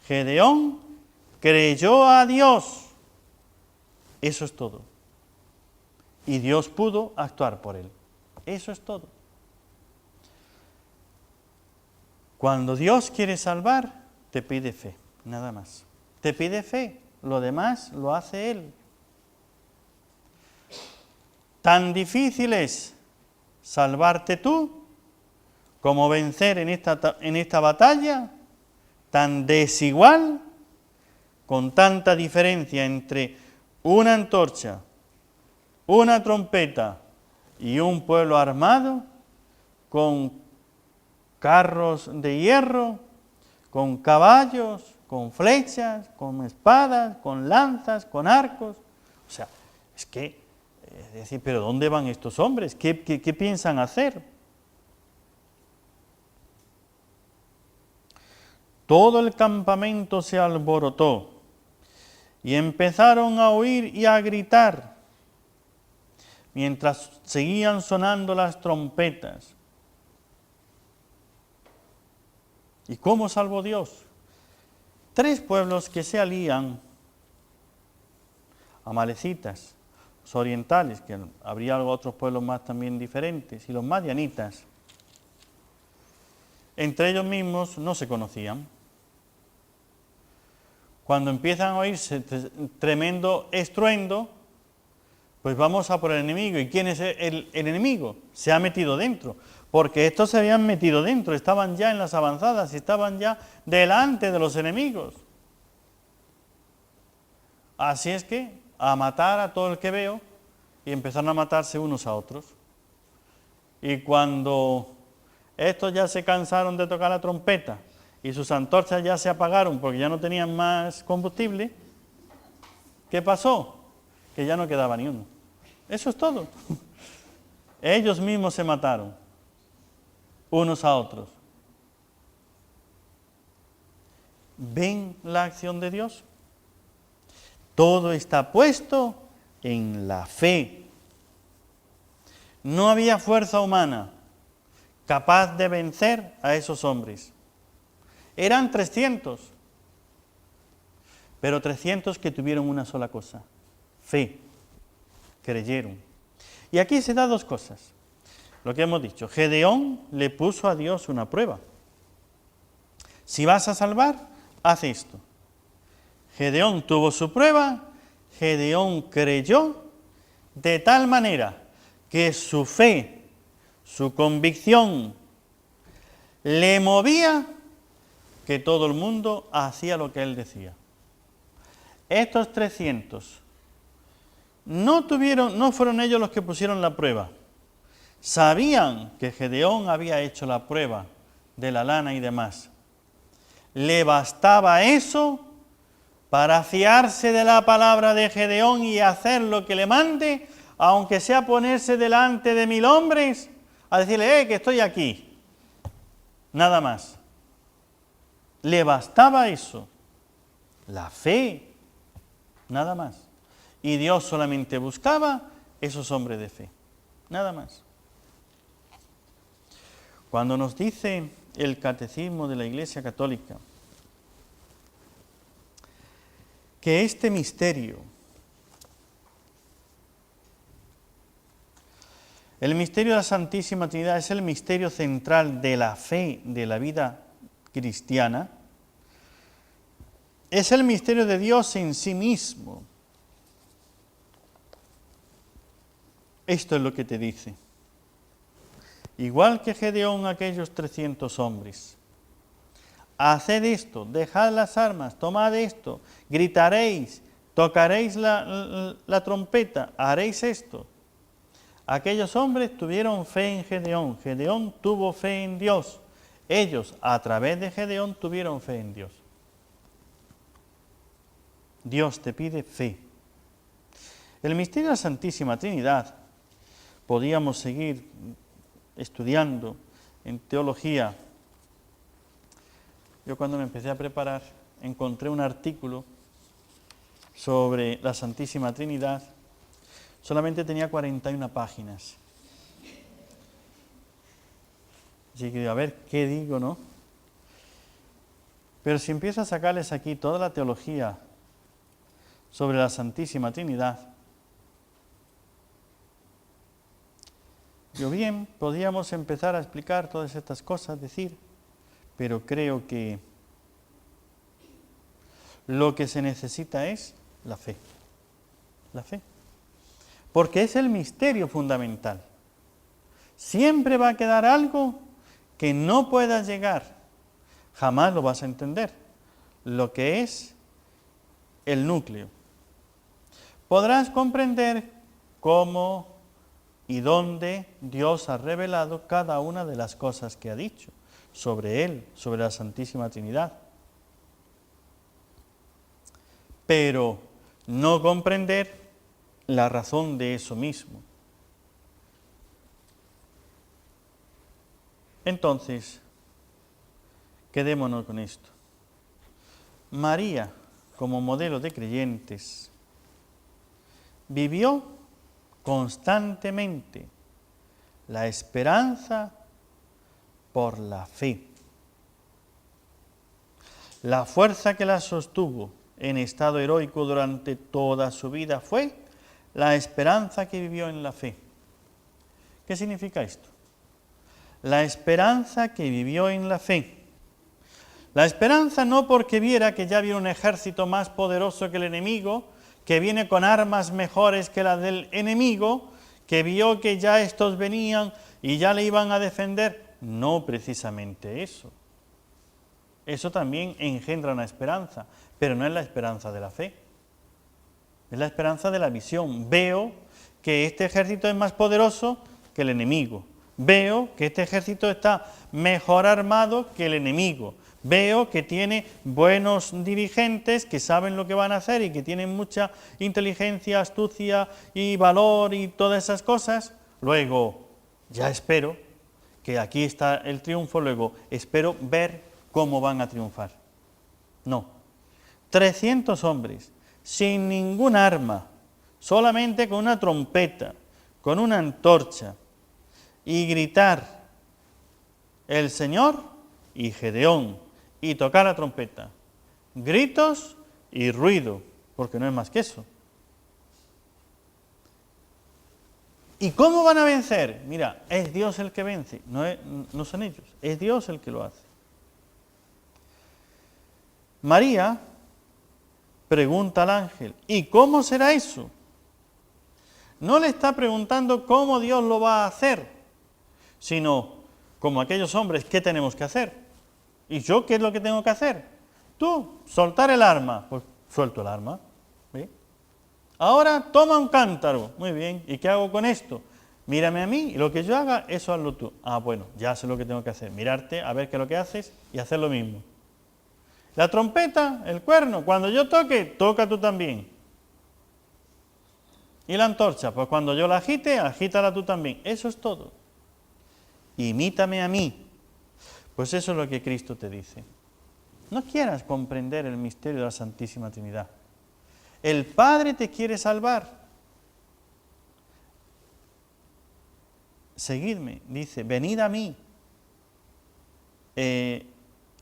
Gedeón creyó a Dios. Eso es todo. Y Dios pudo actuar por él. Eso es todo. Cuando Dios quiere salvar, te pide fe, nada más. Te pide fe, lo demás lo hace Él. Tan difícil es salvarte tú como vencer en esta batalla tan desigual, con tanta diferencia entre una antorcha, una trompeta y un pueblo armado, con carros de hierro, con caballos, con flechas, con espadas, con lanzas, con arcos. O sea, es que, es decir, ¿pero dónde van estos hombres? ¿Qué piensan hacer? Todo el campamento se alborotó y empezaron a oír y a gritar mientras seguían sonando las trompetas. ¿Y cómo salvó Dios? 3 pueblos que se alían, amalecitas, los orientales, que habría otros pueblos más también diferentes, y los madianitas, entre ellos mismos no se conocían. cuando empiezan a oírse tremendo estruendo, pues vamos a por el enemigo. ¿Y quién es el enemigo? Se ha metido dentro, porque estos se habían metido dentro, estaban ya en las avanzadas, estaban ya delante de los enemigos. Así es que a matar a todo el que veo, y empezaron a matarse unos a otros. Y cuando estos ya se cansaron de tocar la trompeta y sus antorchas ya se apagaron porque ya no tenían más combustible, ¿qué pasó? Que ya no quedaba ni uno. Eso es todo. Ellos mismos se mataron, unos a otros. ¿Ven la acción de Dios? Todo está puesto en la fe. No había fuerza humana capaz de vencer a esos hombres. Eran 300, pero 300 que tuvieron una sola cosa: fe, creyeron. Y aquí se da dos cosas. Lo que hemos dicho, Gedeón le puso a Dios una prueba. Si vas a salvar, haz esto. Gedeón tuvo su prueba, Gedeón creyó de tal manera que su fe, su convicción, le movía que todo el mundo hacía lo que él decía. Estos 300 no fueron ellos los que pusieron la prueba. Sabían que Gedeón había hecho la prueba de la lana y demás. Le bastaba eso para fiarse de la palabra de Gedeón y hacer lo que le mande, aunque sea ponerse delante de 1000 hombres, a decirle, que estoy aquí. Nada más. Le bastaba eso. La fe. Nada más. Y Dios solamente buscaba esos hombres de fe. Nada más. Cuando nos dice el Catecismo de la Iglesia Católica que este misterio, el misterio de la Santísima Trinidad, es el misterio central de la fe de la vida cristiana, es el misterio de Dios en sí mismo. Esto es lo que te dice. Igual que Gedeón, aquellos 300 hombres. Haced esto, dejad las armas, tomad esto, gritaréis, tocaréis la trompeta, haréis esto. Aquellos hombres tuvieron fe en Gedeón, Gedeón tuvo fe en Dios. Ellos, a través de Gedeón, tuvieron fe en Dios. Dios te pide fe. El misterio de la Santísima Trinidad, podíamos seguir estudiando en teología. Yo cuando me empecé a preparar encontré un artículo sobre la Santísima Trinidad, solamente tenía 41 páginas. Así que a ver qué digo, ¿no? Pero si empiezo a sacarles aquí toda la teología sobre la Santísima Trinidad, yo bien, podíamos empezar a explicar todas estas cosas, decir, pero creo que lo que se necesita es la fe. La fe. Porque es el misterio fundamental. Siempre va a quedar algo que no puedas llegar. Jamás lo vas a entender. Lo que es el núcleo. Podrás comprender cómo y dónde Dios ha revelado cada una de las cosas que ha dicho sobre Él, sobre la Santísima Trinidad. Pero no comprender la razón de eso mismo. Entonces, quedémonos con esto. María, como modelo de creyentes, vivió constantemente la esperanza por la fe. La fuerza que la sostuvo en estado heroico durante toda su vida fue la esperanza que vivió en la fe. ¿Qué significa esto? La esperanza que vivió en la fe La esperanza no porque viera que ya viene un ejército más poderoso que el enemigo, que viene con armas mejores que las del enemigo, que vio que ya estos venían y ya le iban a defender. No precisamente eso. Eso también engendra una esperanza, pero no es la esperanza de la fe. Es la esperanza de la visión. Veo que este ejército es más poderoso que el enemigo. Veo que este ejército está mejor armado que el enemigo. Veo que tiene buenos dirigentes que saben lo que van a hacer y que tienen mucha inteligencia, astucia y valor y todas esas cosas. Luego, ya espero que aquí está el triunfo, luego espero ver cómo van a triunfar. No. 300 hombres, sin ningún arma, solamente con una trompeta, con una antorcha, y gritar, el Señor y Gedeón, y tocar la trompeta. Gritos y ruido, porque no es más que eso. ¿Y cómo van a vencer? Mira, es Dios el que vence, no son ellos, es Dios el que lo hace. María pregunta al ángel, ¿y cómo será eso? No le está preguntando cómo Dios lo va a hacer, sino como aquellos hombres, ¿qué tenemos que hacer? ¿Y yo qué es lo que tengo que hacer? Tú, soltar el arma. Pues suelto el arma. ¿Sí? Ahora toma un cántaro. Muy bien, ¿y qué hago con esto? Mírame a mí y lo que yo haga, eso hazlo tú. Ah, bueno, ya sé lo que tengo que hacer. Mirarte, a ver qué es lo que haces y hacer lo mismo. La trompeta, el cuerno, cuando yo toque, toca tú también. Y la antorcha, pues cuando yo la agite, agítala tú también. Eso es todo. Imítame a mí. Pues eso es lo que Cristo te dice. No quieras comprender el misterio de la Santísima Trinidad. El Padre te quiere salvar. Seguidme, dice, venid a mí.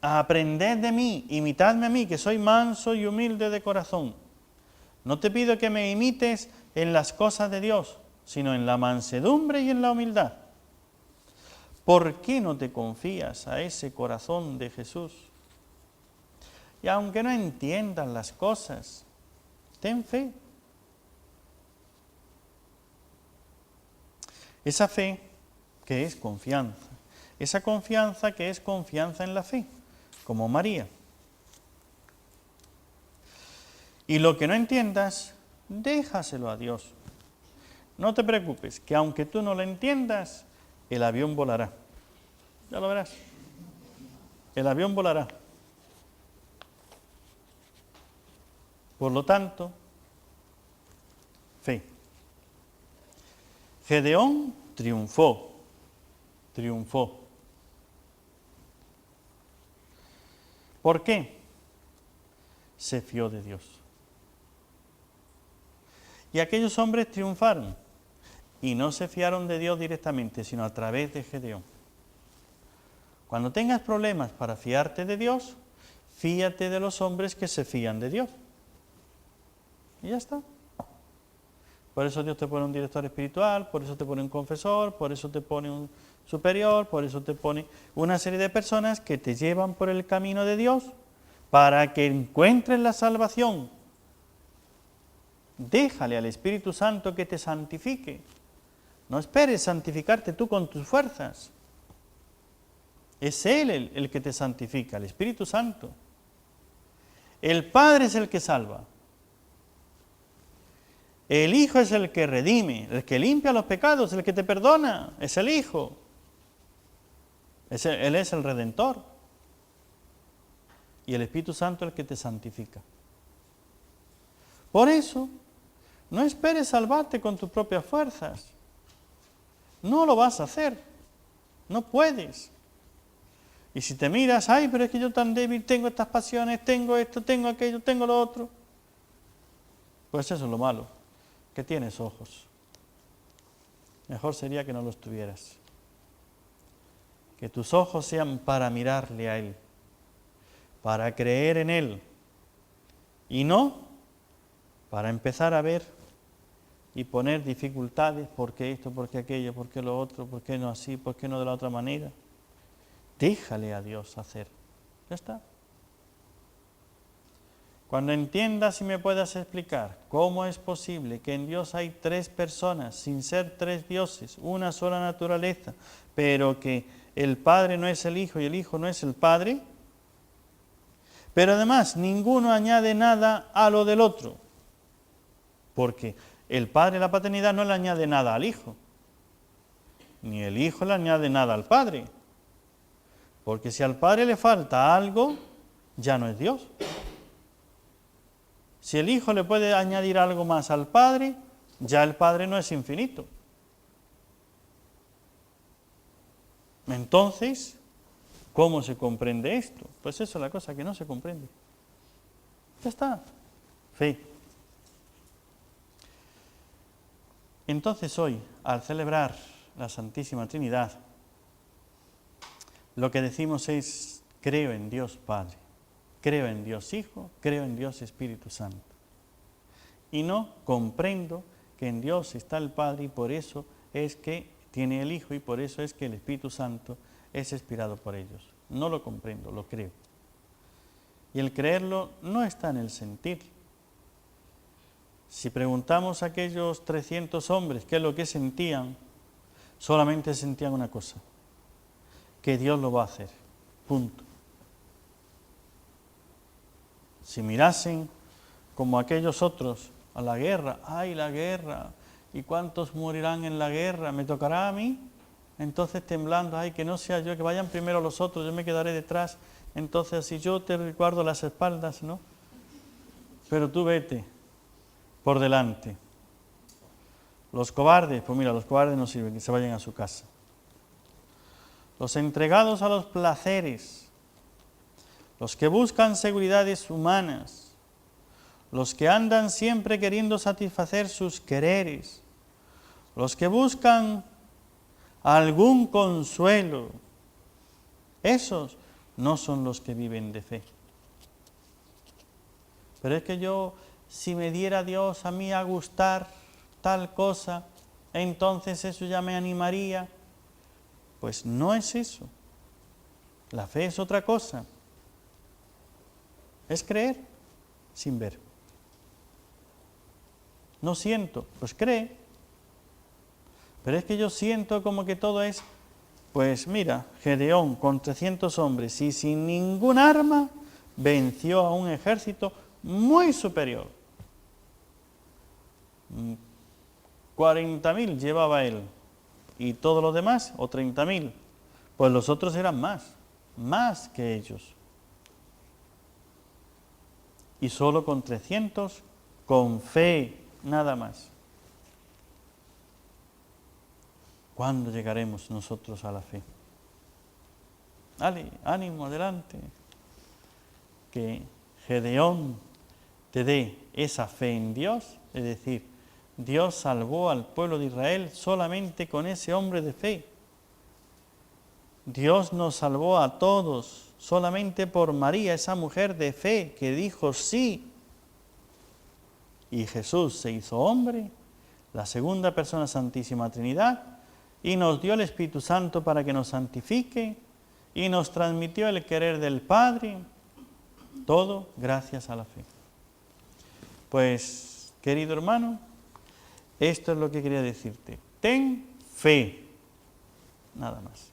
Aprended de mí, imitadme a mí, que soy manso y humilde de corazón. No te pido que me imites en las cosas de Dios, sino en la mansedumbre y en la humildad. ¿Por qué no te confías a ese corazón de Jesús? Y aunque no entiendas las cosas, ten fe. Esa fe que es confianza. Esa confianza que es confianza en la fe, como María. Y lo que no entiendas, déjaselo a Dios. No te preocupes, que aunque tú no lo entiendas, el avión volará. Ya lo verás. El avión volará. Por lo tanto, fe. Gedeón triunfó. ¿Por qué? Se fió de Dios. Y aquellos hombres triunfaron. Y no se fiaron de Dios directamente, sino a través de Gedeón. Cuando tengas problemas para fiarte de Dios, fíate de los hombres que se fían de Dios. Y ya está. Por eso Dios te pone un director espiritual, por eso te pone un confesor, por eso te pone un superior, por eso te pone una serie de personas que te llevan por el camino de Dios para que encuentres la salvación. Déjale al Espíritu Santo que te santifique. No esperes santificarte tú con tus fuerzas. Es Él el que te santifica, el Espíritu Santo. El Padre es el que salva. El Hijo es el que redime, el que limpia los pecados, el que te perdona. Es el Hijo. Él es el Redentor. Y el Espíritu Santo es el que te santifica. Por eso, no esperes salvarte con tus propias fuerzas. No lo vas a hacer. No puedes. Y si te miras, ay, pero es que yo tan débil, tengo estas pasiones, tengo esto, tengo aquello, tengo lo otro. Pues eso es lo malo, que tienes ojos. Mejor sería que no los tuvieras. Que tus ojos sean para mirarle a Él, para creer en Él, y no para empezar a ver y poner dificultades, ¿por qué esto, por qué aquello, por qué lo otro, por qué no así, por qué no de la otra manera? Déjale a Dios hacer. Ya está. Cuando entiendas y me puedas explicar cómo es posible que en Dios hay tres personas, sin ser tres dioses, una sola naturaleza, pero que el Padre no es el Hijo y el Hijo no es el Padre, pero además ninguno añade nada a lo del otro, porque el Padre, la paternidad, no le añade nada al Hijo, ni el Hijo le añade nada al Padre, porque si al Padre le falta algo, ya no es Dios. Si el Hijo le puede añadir algo más al Padre, ya el Padre no es infinito. Entonces, ¿cómo se comprende esto? Pues eso es la cosa que no se comprende. Ya está. Fe. Entonces hoy, al celebrar la Santísima Trinidad, lo que decimos es, creo en Dios Padre, creo en Dios Hijo, creo en Dios Espíritu Santo. Y no comprendo que en Dios está el Padre y por eso es que tiene el Hijo y por eso es que el Espíritu Santo es inspirado por ellos. No lo comprendo, lo creo. Y el creerlo no está en el sentir. Si preguntamos a aquellos 300 hombres qué es lo que sentían, solamente sentían una cosa, que Dios lo va a hacer, punto. Si mirasen como aquellos otros a la guerra, ¡ay, la guerra! ¿Y cuántos morirán en la guerra? ¿Me tocará a mí? Entonces temblando, ¡ay, que no sea yo, que vayan primero los otros, yo me quedaré detrás! Entonces así yo te guardo las espaldas, ¿no? Pero tú vete por delante. Los cobardes, pues mira, los cobardes no sirven, que se vayan a su casa. Los entregados a los placeres, los que buscan seguridades humanas, los que andan siempre queriendo satisfacer sus quereres, los que buscan algún consuelo, esos no son los que viven de fe. Pero es que yo, si me diera Dios a mí a gustar tal cosa, entonces eso ya me animaría. Pues no es eso. La fe es otra cosa. Es creer sin ver. No siento, pues cree. Pero es que yo siento como que todo es, pues mira, Gedeón con 300 hombres y sin ningún arma venció a un ejército muy superior. 40.000 llevaba él y todos los demás, o 30.000, pues los otros eran más que ellos. Y solo con 300, con fe, nada más. ¿Cuándo llegaremos nosotros a la fe? Dale, ánimo, adelante. Que Gedeón te dé esa fe en Dios, es decir, Dios salvó al pueblo de Israel solamente con ese hombre de fe. Dios nos salvó a todos solamente por María, esa mujer de fe que dijo sí. Y Jesús se hizo hombre, la segunda persona Santísima Trinidad, y nos dio el Espíritu Santo para que nos santifique y nos transmitió el querer del Padre, todo gracias a la fe. Pues, querido hermano, esto es lo que quería decirte. Ten fe, nada más.